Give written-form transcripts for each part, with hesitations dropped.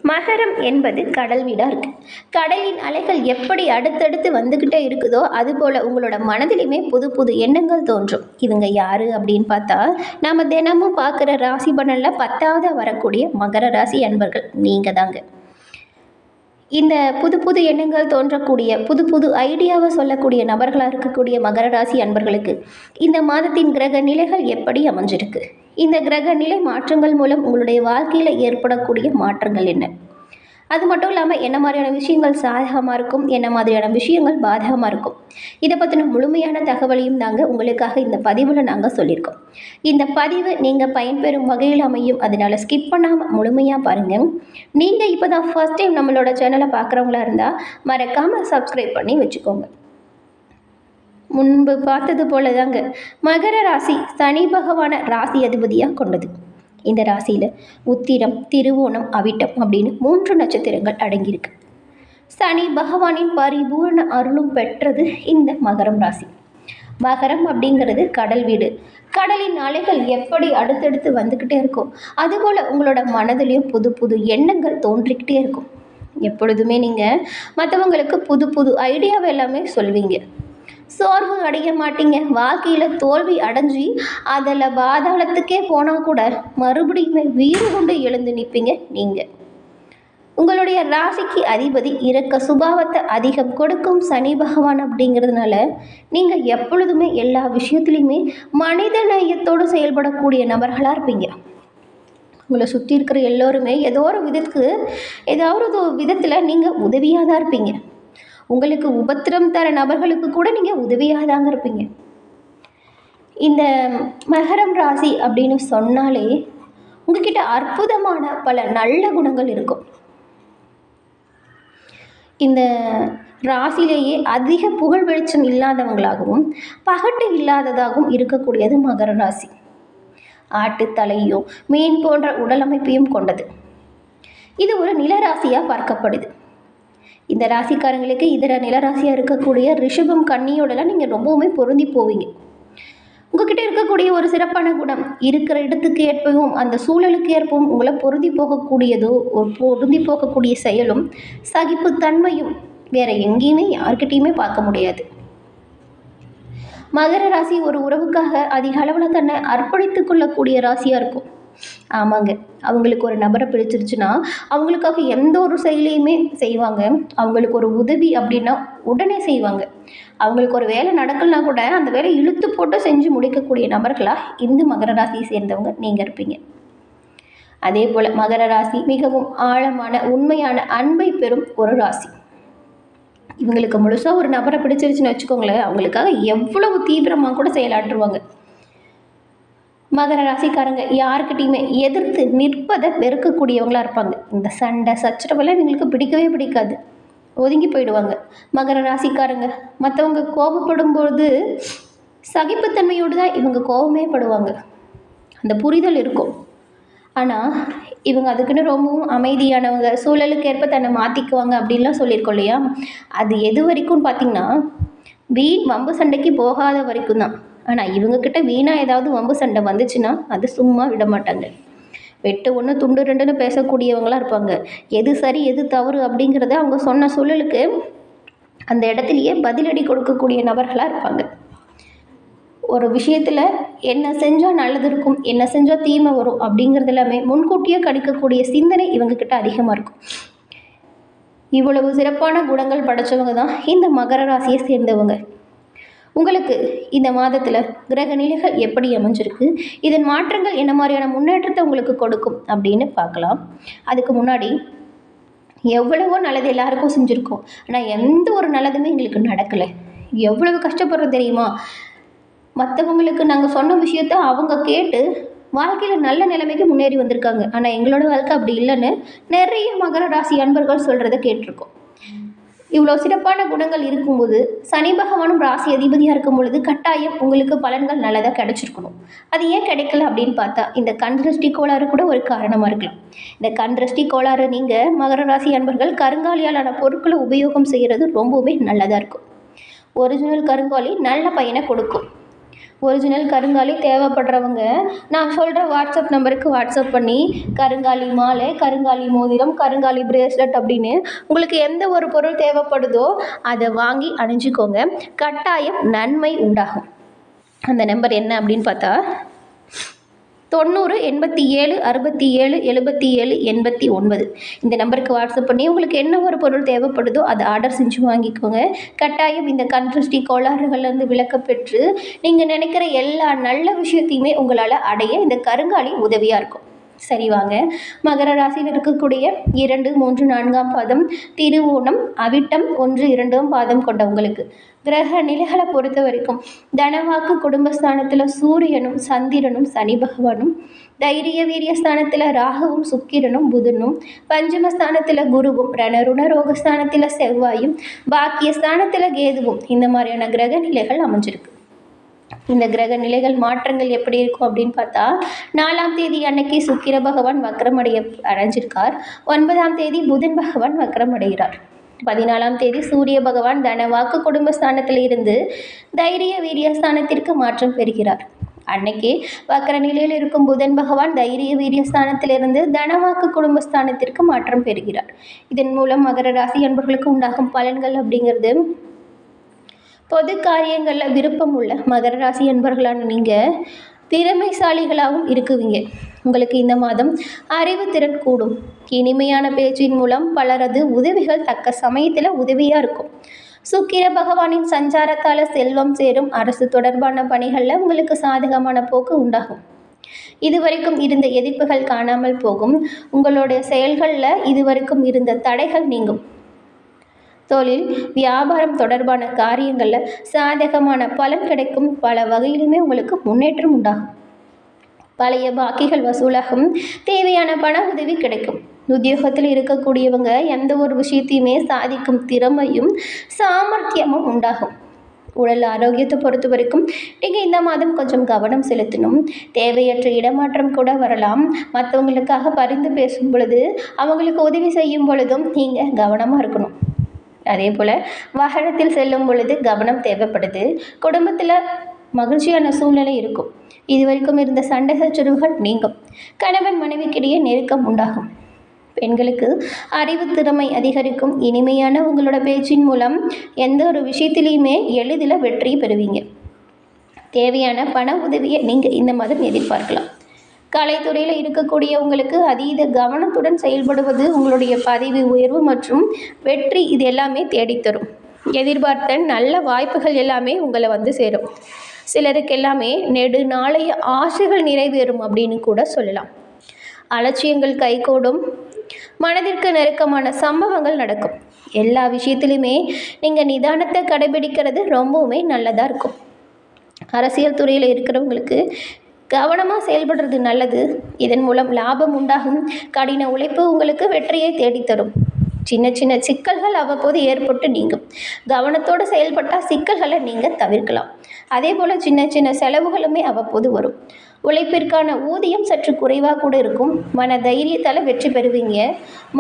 மகரம் என்பது கடல் வீடாக இருக்குது. கடலின் அலைகள் எப்படி அடுத்தடுத்து வந்துக்கிட்டே இருக்குதோ அதுபோல் உங்களோட மனதிலையுமே புது புது எண்ணங்கள் தோன்றும். இவங்க யார் அப்படின்னு பார்த்தா, நாம் தினமும் பார்க்குற ராசி பலனில் 10வது வரக்கூடிய மகர ராசி அன்பர்கள் நீங்கள் தாங்க. இந்த புது புது எண்ணங்கள் தோன்றக்கூடிய புது புது ஐடியாவை சொல்லக்கூடிய நபர்களாக இருக்கக்கூடிய மகர ராசி அன்பர்களுக்கு இந்த மாதத்தின் கிரக நிலைகள் எப்படி அமைஞ்சிருக்கு, இந்த கிரக நிலை மாற்றங்கள் மூலம் உங்களுடைய வாழ்க்கையில் ஏற்படக்கூடிய மாற்றங்கள் என்ன, அது மட்டும் இல்லாமல் என்ன மாதிரியான விஷயங்கள் சாதகமாக இருக்கும், என்ன மாதிரியான விஷயங்கள் பாதகமாக இருக்கும், இதை பற்றின முழுமையான தகவலையும் நாங்கள் உங்களுக்காக இந்த பதிவில் நாங்கள் சொல்லியிருக்கோம். இந்த பதிவு நீங்கள் பயன்பெறும் வகையில் அமையும், அதனால் ஸ்கிப் பண்ணாமல் முழுமையாக பாருங்கள். நீங்கள் இப்போ தான் ஃபர்ஸ்ட் டைம் நம்மளோட சேனலை பார்க்குறவங்களா இருந்தால் மறக்காமல் சப்ஸ்கிரைப் பண்ணி வச்சுக்கோங்க. முன்பு பார்த்தது போல தாங்க மகர ராசி சனி பகவான ராசி அதிபதியாக கொண்டது. இந்த ராசியில் உத்திரம், திருவோணம், அவிட்டம் அப்படின்னு 3 நட்சத்திரங்கள் அடங்கியிருக்கு. சனி பகவானின் பரிபூர்ண அருளும் பெற்றது இந்த மகரம் ராசி. மகரம் அப்படிங்கிறது கடல் வீடு. கடலின் அலைகள் எப்படி அடுத்தடுத்து வந்துக்கிட்டே இருக்கும், அதுபோல் உங்களோட மனதிலையும் புது புது எண்ணங்கள் தோன்றிக்கிட்டே இருக்கும். எப்பொழுதுமே நீங்கள் மற்றவங்களுக்கு புது புது ஐடியாவை எல்லாமே சொல்வீங்க. சோர்வு அடைய மாட்டீங்க. வாழ்க்கையில் தோல்வி அடைஞ்சி அதில் பாதாளத்துக்கே போனால் கூட மறுபடியுமே வீறு கொண்டு எழுந்து நிற்பீங்க நீங்கள். உங்களுடைய ராசிக்கு அதிபதி இரக்க சுபாவத்தை அதிகம் கொடுக்கும் சனி பகவான் அப்படிங்கிறதுனால நீங்கள் எப்பொழுதுமே எல்லா விஷயத்துலையுமே மனித நேயத்தோடு செயல்படக்கூடிய நபர்களாக இருப்பீங்க. உங்களை சுற்றி இருக்கிற எல்லோருமே ஏதோ ஒரு விதத்தில் நீங்கள் உதவியாக தான் இருப்பீங்க. உங்களுக்கு உபத்திரம் தர நபர்களுக்கு கூட நீங்கள் உதவியாக தாங்க இருப்பீங்க. இந்த மகரம் ராசி அப்படின்னு சொன்னாலே உங்ககிட்ட அற்புதமான பல நல்ல குணங்கள் இருக்கும். இந்த ராசியிலேயே அதிக புகழ் வெளிச்சம் இல்லாதவங்களாகவும் பகட்டு இல்லாததாகவும் இருக்கக்கூடியது மகர ராசி. ஆட்டுத்தலையும் மீன் போன்ற உடலமைப்பையும் கொண்டது. இது ஒரு நிலராசியாக பார்க்கப்படுது. இந்த ராசிக்காரங்களுக்கு இதர நிலராசியாக இருக்கக்கூடிய ரிஷபம், கன்னியோடலாம் நீங்கள் ரொம்பவுமே பொருந்தி போவீங்க. உங்ககிட்ட இருக்கக்கூடிய ஒரு சிறப்பான குணம், இருக்கிற இடத்துக்கு ஏற்பவும் அந்த சூழலுக்கு ஏற்பவும் உங்களை பொருந்தி போகக்கூடிய செயலும் சகிப்புத்தன்மையும் வேற எங்கேயுமே யார்கிட்டையுமே பார்க்க முடியாது. மகர ராசி ஒரு உறவுக்காக அதிக அளவில் தன்னை அர்ப்பணித்து கொள்ளக்கூடிய ராசியாக இருக்கும். ஆமாங்க, அவங்களுக்கு ஒரு நபரை பிடிச்சிருச்சுன்னா அவங்களுக்காக எந்த ஒரு செயலையுமே செய்வாங்க. அவங்களுக்கு ஒரு உதவி அப்படின்னா உடனே செய்வாங்க. அவங்களுக்கு ஒரு வேலை நடக்கலனா கூட அந்த வேலை இழுத்து போட்டு செஞ்சு முடிக்கக்கூடிய நபர்களாக இந்த மகர ராசியை சேர்ந்தவங்க நீங்கள் இருப்பீங்க. அதே போல் மகர ராசி மிகவும் ஆழமான உண்மையான அன்பை பெறும் ஒரு ராசி. இவங்களுக்கு முழுசாக ஒரு நபரை பிடிச்சிருச்சுன்னு வச்சுக்கோங்களேன், அவங்களுக்காக எவ்வளவு தீவிரமாக கூட செயலாற்றுவாங்க. மகர ராசிக்காரங்க யாருக்கிட்டையுமே எதிர்த்து நிற்பதை வெறுக்கக்கூடியவங்களாக இருப்பாங்க. இந்த சண்டை சச்சரவெல்லாம் இவங்களுக்கு பிடிக்கவே பிடிக்காது, ஒதுங்கி போயிடுவாங்க. மகர ராசிக்காரங்க மற்றவங்க கோபப்படும்போது சகிப்புத்தன்மையோடு தான் இவங்க கோபமே படுவாங்க. அந்த புரிதல் இருக்கும். ஆனால் இவங்க அதுக்குன்னு ரொம்பவும் அமைதியானவங்க, சூழலுக்கு ஏற்ப தன்னை மாற்றிக்குவாங்க அப்படின்லாம் சொல்லியிருக்கோம் இல்லையா. அது எது வரைக்கும் பார்த்திங்கன்னா வீண் வம்பு சண்டைக்கு போகாத வரைக்கும் தான். ஆனால் இவங்கக்கிட்ட வீணாக ஏதாவது வம்பு சண்டை வந்துச்சுன்னா அது சும்மா விட மாட்டாங்க. வெட்டு ஒன்று துண்டு ரெண்டுன்னு பேசக்கூடியவங்களாக இருப்பாங்க. எது சரி எது தவறு அப்படிங்கிறத அவங்க சொன்ன சூழலுக்கு அந்த இடத்துலையே பதிலடி கொடுக்கக்கூடிய நபர்களாக இருப்பாங்க. ஒரு விஷயத்தில் என்ன செஞ்சால் நல்லது இருக்கும், என்ன செஞ்சால் தீமை வரும் அப்படிங்கிறது எல்லாமே முன்கூட்டியே கணிக்கக்கூடிய சிந்தனை இவங்கக்கிட்ட அதிகமாக இருக்கும். இவ்வளவு சிறப்பான குணங்கள் படைத்தவங்க தான் இந்த மகர ராசியை சேர்ந்தவங்க. உங்களுக்கு இந்த மாதத்தில் கிரக நிலைகள் எப்படி அமைஞ்சிருக்கு, இதன் மாற்றங்கள் என்ன மாதிரியான முன்னேற்றத்தை உங்களுக்கு கொடுக்கும் அப்படின்னு பார்க்கலாம். அதுக்கு முன்னாடி எவ்வளவோ நல்லது எல்லாருக்கும் செஞ்சுருக்கோம், ஆனால் எந்த ஒரு நல்லதுமே எங்களுக்கு நடக்கலை. எவ்வளவு கஷ்டப்படுறது தெரியுமா. மற்றவங்களுக்கு நாங்கள் சொன்ன விஷயத்த அவங்க கேட்டு வாழ்க்கையில் நல்ல நிலைமைக்கு முன்னேறி வந்திருக்காங்க. ஆனால் எங்களோட வாழ்க்கை அப்படி இல்லைன்னு நிறைய மகர ராசி அன்பர்கள் சொல்கிறத கேட்டிருக்கோம். இவ்வளோ சிறப்பான குணங்கள் இருக்கும்போது சனி பகவானும் ராசி அதிபதியாக இருக்கும் பொழுது கட்டாயம் உங்களுக்கு பலன்கள் நல்லதாக கிடைச்சிருக்கணும். அது ஏன் கிடைக்கல அப்படின்னு பார்த்தா இந்த கண் திருஷ்டி கோளாறு கூட ஒரு காரணமாக இருக்கலாம். இந்த கண் திருஷ்டி கோளாறு நீங்கள் மகர ராசி அன்பர்கள் கருங்காலியாலான பொருட்களை உபயோகம் செய்கிறது ரொம்பவே நல்லதாக இருக்கும். ஒரிஜினல் கருங்காலி நல்ல பயனை கொடுக்கும். ஒரிஜினல் கருங்காலி தேவைப்படுறவங்க நான் சொல்கிற வாட்ஸ்அப் நம்பருக்கு வாட்ஸ்அப் பண்ணி கருங்காலி மாலை, கருங்காலி மோதிரம், கருங்காலி பிரேஸ்லெட் அப்படின்னு உங்களுக்கு எந்த ஒரு பொருள் தேவைப்படுதோ அதை வாங்கி அணிஞ்சிக்கோங்க. கட்டாயம் நன்மை உண்டாகும். அந்த நம்பர் என்ன அப்படின்னு பார்த்தா 90 87 67 77 89. இந்த நம்பருக்கு வாட்ஸ்அப் பண்ணி உங்களுக்கு என்ன ஒரு பொருள் தேவைப்படுதோ அதை ஆர்டர் செஞ்சு வாங்கிக்கோங்க. கட்டாயம் இந்த கண் திருஷ்டி கோளாறுகள்லேருந்து விலக்க பெற்று நீங்கள் நினைக்கிற எல்லா நல்ல விஷயத்தையுமே உங்களால் அடைய இந்த கருங்காலி உதவியாக இருக்கும். சரி வாங்க, மகர ராசியில் இருக்கக்கூடிய 2, 3, 4ஆம் பாதம், திருவோணம், அவிட்டம் 1, 2ஆம் பாதம் கொண்டவங்களுக்கு கிரக நிலைகளை பொறுத்த வரைக்கும் தனவாக்கு குடும்பஸ்தானத்தில் சூரியனும் சந்திரனும் சனி பகவானும், தைரிய வீரிய ஸ்தானத்தில் ராகுவும் சுக்கிரனும் புதனும், பஞ்சமஸ்தானத்தில் குருவும், ரணருண ரோகஸ்தானத்தில் செவ்வாயும், பாக்கிய ஸ்தானத்தில் கேதுவும் இந்த மாதிரியான கிரக நிலைகள் அமைஞ்சிருக்கு. இந்த கிரக நிலைகள் மாற்றங்கள் எப்படி இருக்கும் அப்படின்னு பார்த்தா 4ஆம் தேதி அன்னைக்கு சுக்கிர பகவான் வக்ரமடைய அடைஞ்சிருக்கார். 9ஆம் தேதி புதன் பகவான் வக்ரமடைகிறார். 14ஆம் தேதி சூரிய பகவான் தனவாக்கு குடும்பஸ்தானத்தில் இருந்து தைரிய வீரியஸ்தானத்திற்கு மாற்றம் பெறுகிறார். அன்னைக்கு வக்ர நிலையில் இருக்கும் புதன் பகவான் தைரிய வீரியஸ்தானத்திலிருந்து தனவாக்கு குடும்பஸ்தானத்திற்கு மாற்றம் பெறுகிறார். இதன் மூலம் மகர ராசி அன்பர்களுக்கு உண்டாகும் பலன்கள் அப்படிங்கிறது, பொது காரியங்களில் விருப்பம் உள்ள மகர ராசி அன்பர்களான நீங்கள் திறமைசாலிகளாகவும் இருக்குவீங்க. உங்களுக்கு இந்த மாதம் அறிவுத்திறன் கூடும். இனிமையான பேச்சின் மூலம் பலரது உதவிகள் தக்க சமயத்தில் உதவியாக இருக்கும். சுக்கிர பகவானின் சஞ்சாரத்தால் செல்வம் சேரும். அரசு தொடர்பான பணிகளில் உங்களுக்கு சாதகமான போக்கு உண்டாகும். இதுவரைக்கும் இருந்த எதிர்ப்புகள் காணாமல் போகும். உங்களுடைய செயல்களில் இதுவரைக்கும் இருந்த தடைகள் நீங்கும். தொழில் வியாபாரம் தொடர்பான காரியங்களில் சாதகமான பலன் கிடைக்கும். பல வகையிலுமே உங்களுக்கு முன்னேற்றம் உண்டாகும். பழைய பாக்கிகள் வசூலாகும். தேவையான பண உதவி கிடைக்கும். உத்தியோகத்தில் இருக்கக்கூடியவங்க எந்த ஒரு விஷயத்தையுமே சாதிக்கும் திறமையும் சாமர்த்தியமும் உண்டாகும். உடல் ஆரோக்கியத்தை பொறுத்த வரைக்கும் நீங்கள் இந்த மாதம் கொஞ்சம் கவனம் செலுத்தணும். தேவையற்ற இடமாற்றம் கூட வரலாம். மற்றவங்களுக்காக பரிந்து பேசும் பொழுது, அவங்களுக்கு உதவி செய்யும் பொழுதும் நீங்கள் கவனமாக இருக்கணும். அதே போல் வாகனத்தில் செல்லும் பொழுது கவனம் தேவைப்படுது. குடும்பத்தில் மகிழ்ச்சியான சூழ்நிலை இருக்கும். இதுவரைக்கும் இருந்த சண்டை சச்சரவுகள் நீங்கும். கணவன் மனைவிக்கிடையே நெருக்கம் உண்டாகும். பெண்களுக்கு அறிவு திறமை அதிகரிக்கும். இனிமையான உங்களோட பேச்சின் மூலம் எந்த ஒரு விஷயத்திலையுமே எளிதில் வெற்றி பெறுவீங்க. தேவையான பண உதவியை நீங்கள் இந்த மாதம் எதிர்பார்க்கலாம். கலைத்துறையில் இருக்கக்கூடியவங்களுக்கு அதீத கவனத்துடன் செயல்படுவது உங்களுடைய பதவி உயர்வு மற்றும் வெற்றி இது எல்லாமே தேடித்தரும். எதிர்பார்த்த நல்ல வாய்ப்புகள் எல்லாமே உங்களை வந்து சேரும். சிலருக்கு எல்லாமே நெடு நாளைய ஆசைகள் நிறைவேறும் அப்படின்னு கூட சொல்லலாம். அலட்சியங்கள் கைகூடும். மனதிற்கு நெருக்கமான சம்பவங்கள் நடக்கும். எல்லா விஷயத்திலுமே நீங்கள் நிதானத்தை கடைபிடிக்கிறது ரொம்பவுமே நல்லதாக இருக்கும். அரசியல் துறையில் இருக்கிறவங்களுக்கு கவனமாக செயல்படுறது நல்லது. இதன் மூலம் லாபம் உண்டாகும். கடின உழைப்பு உங்களுக்கு வெற்றியை தேடித்தரும். சின்ன சின்ன சிக்கல்கள் அவ்வப்போது ஏற்பட்டு நீங்கும். கவனத்தோடு செயல்பட்டால் சிக்கல்களை நீங்கள் தவிர்க்கலாம். அதே போல் சின்ன சின்ன செலவுகளுமே அவ்வப்போது வரும். உழைப்பிற்கான ஊதியம் சற்று குறைவாக கூட இருக்கும். மன தைரியத்தால் வெற்றி பெறுவீங்க.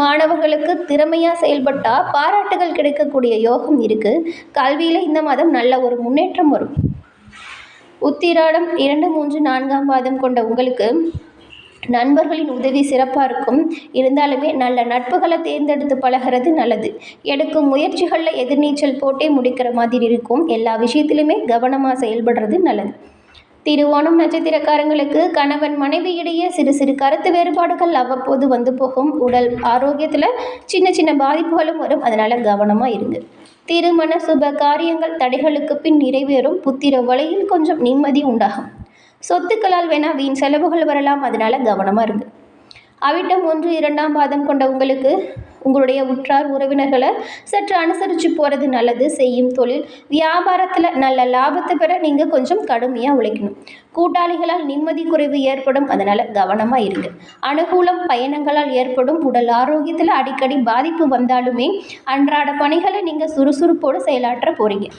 மாணவர்களுக்கு திறமையாக செயல்பட்டால் பாராட்டுகள் கிடைக்கக்கூடிய யோகம் இருக்குது. கல்வியில் இந்த மாதம் நல்ல ஒரு முன்னேற்றம் வரும். உத்திராடம் 2, 3, 4ஆம் பாதம் கொண்ட உங்களுக்கு நண்பர்களின் உதவி சிறப்பாக இருக்கும். இருந்தாலுமே நல்ல நட்புகளை தேர்ந்தெடுத்து பழகிறது நல்லது. எடுக்கும் முயற்சிகளில் எதிர்நீச்சல் போட்டே முடிக்கிற மாதிரி இருக்கும். எல்லா விஷயத்திலுமே கவனமாக செயல்படுறது நல்லது. திருவோணம் நட்சத்திரக்காரங்களுக்கு கணவன் மனைவி இடையே சிறு சிறு கருத்து வேறுபாடுகள் அவ்வப்போது வந்து போகும். உடல் ஆரோக்கியத்தில் சின்ன சின்ன பாதிப்புகளும் வரும். அதனால் கவனமாக இருங்க. திருமண சுப காரியங்கள் தடைகளுக்கு பின் நிறைவேறும். புத்திர வலையில் கொஞ்சம் நிம்மதி உண்டாகும். சொத்துக்களால் வேணால் வீண் செலவுகள் வரலாம். அதனால் கவனமாக இருங்க. அவிட்டம் 1, 2ஆம் பாதம் கொண்ட உங்களுக்கு உங்களுடைய உற்றார் உறவினர்களை சற்று அனுசரித்து போகிறது நல்லது. செய்யும் தொழில் வியாபாரத்தில் நல்ல லாபத்தை பெற நீங்கள் கொஞ்சம் கடுமையாக உழைக்கணும். கூட்டாளிகளால் நிம்மதி குறைவு ஏற்படும். அதனால் கவனமாக இருங்க. அனுகூலம் பயணங்களால் ஏற்படும். உடல் ஆரோக்கியத்தில் அடிக்கடி பாதிப்பு வந்தாலுமே அன்றாட பணிகளை நீங்கள் சுறுசுறுப்போடு செயலாற்ற போகிறீங்க.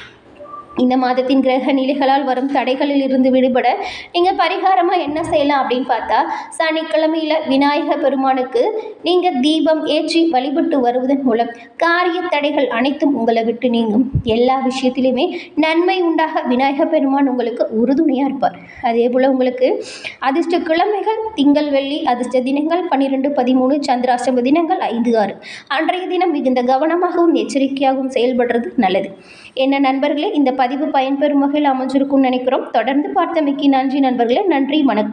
இந்த மாதத்தின் கிரக நிலைகளால் வரும் தடைகளில் இருந்து விடுபட நீங்கள் பரிகாரமாக என்ன செய்யலாம் அப்படின்னு பார்த்தா, சனிக்கிழமையில் விநாயகர் பெருமானுக்கு நீங்கள் தீபம் ஏற்றி வழிபட்டு வருவதன் மூலம் காரிய தடைகள் அனைத்தும் உங்களை விட்டு நீங்கும். எல்லா விஷயத்திலுமே நன்மை உண்டாக விநாயகர் பெருமான் உங்களுக்கு உறுதுணையாக இருப்பார். அதே போல் உங்களுக்கு அதிர்ஷ்ட கிழமைகள் திங்கள் வெள்ளி, அதிர்ஷ்ட தினங்கள் 12, 13, சந்திராஷ்டம தினங்கள் 5, 6. அன்றைய தினம் மிகுந்த கவனமாகவும் எச்சரிக்கையாகவும் செயல்படுறது நல்லது. என்ன நண்பர்களே, இந்த பதிவு பயன்பெறும் வகையில் அமைஞ்சிருக்கும்னு நினைக்கிறோம். தொடர்ந்து பார்த்தமைக்கு நன்றி நண்பர்களே. நன்றி, வணக்கம்.